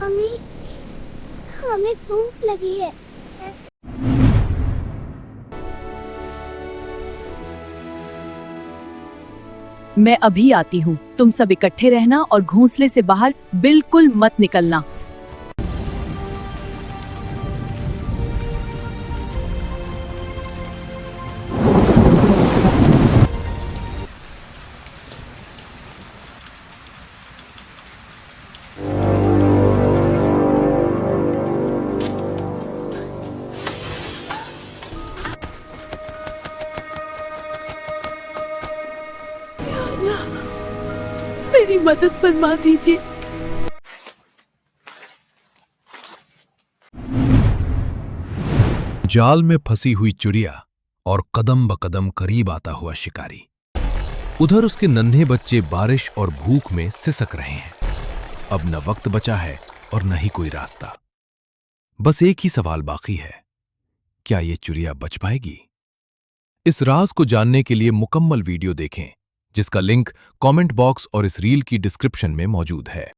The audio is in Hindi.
हमें हमें भूख लगी है। मैं अभी आती हूँ। तुम सब इकट्ठे रहना और घोंसले से बाहर बिल्कुल मत निकलना। मेरी मदद फरमा दीजिए। जाल में फंसी हुई चिड़िया और कदम ब कदम करीब आता हुआ शिकारी। उधर उसके नन्हे बच्चे बारिश और भूख में सिसक रहे हैं। अब न वक्त बचा है और न ही कोई रास्ता। बस एक ही सवाल बाकी है, क्या ये चिड़िया बच पाएगी? इस राज को जानने के लिए मुकम्मल वीडियो देखें, जिसका लिंक कमेंट बॉक्स और इस रील की डिस्क्रिप्शन में मौजूद है।